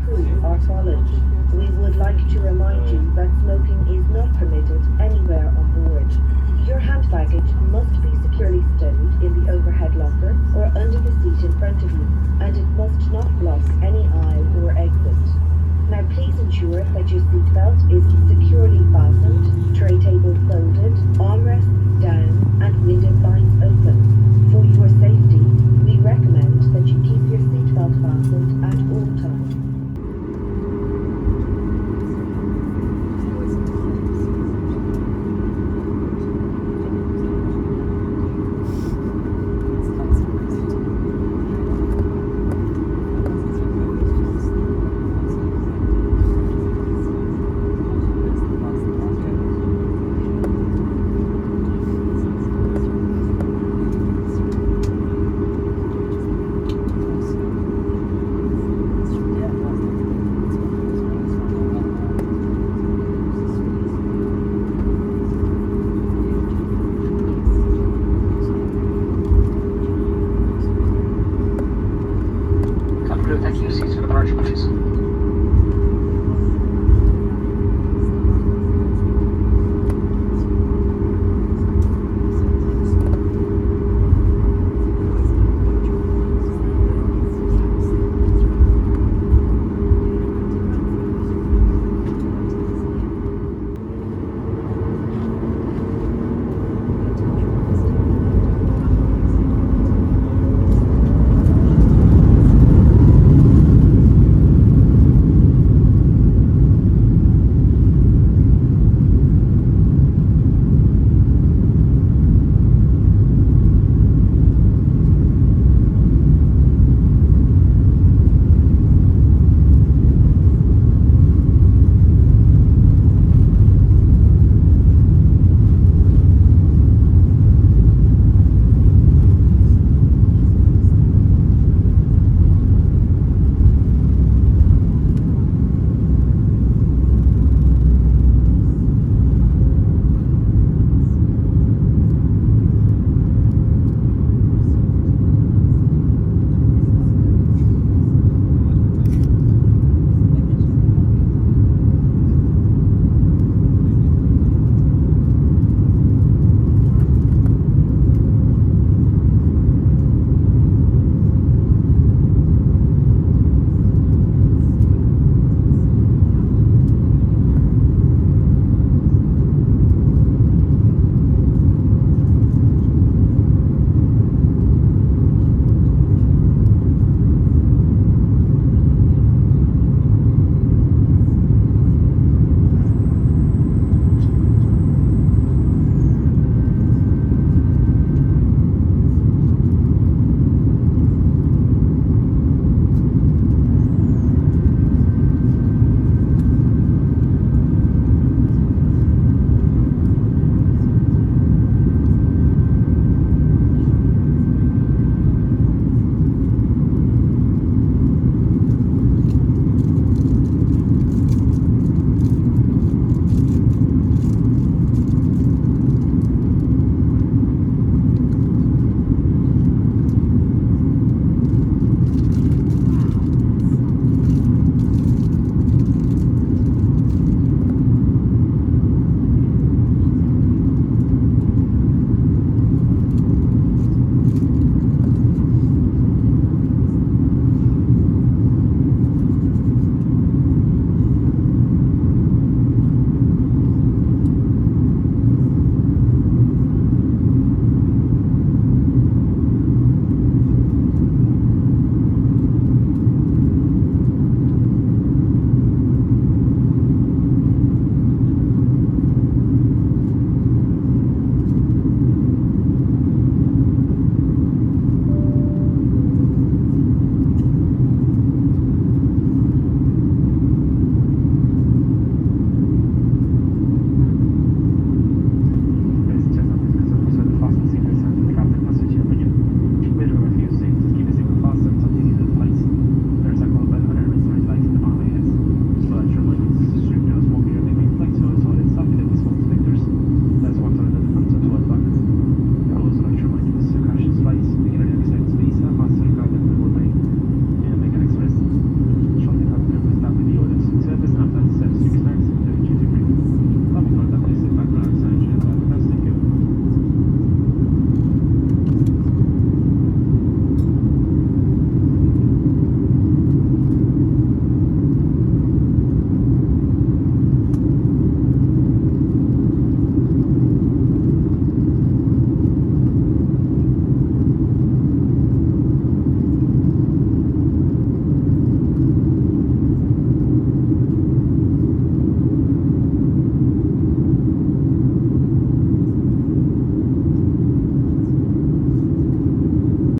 crew are followed. We would like to remind you that smoking is not permitted anywhere on board. Your hand baggage must be securely stowed in the overhead locker or under the seat in front of you, and it must not block any aisle or exit. Now please ensure that your seatbelt is securely fastened, tray table folded, armrests down, and window blinds open. For your safety, we recommend that you keep your seatbelt fastened at all times. Thank you. Seats for departure, please.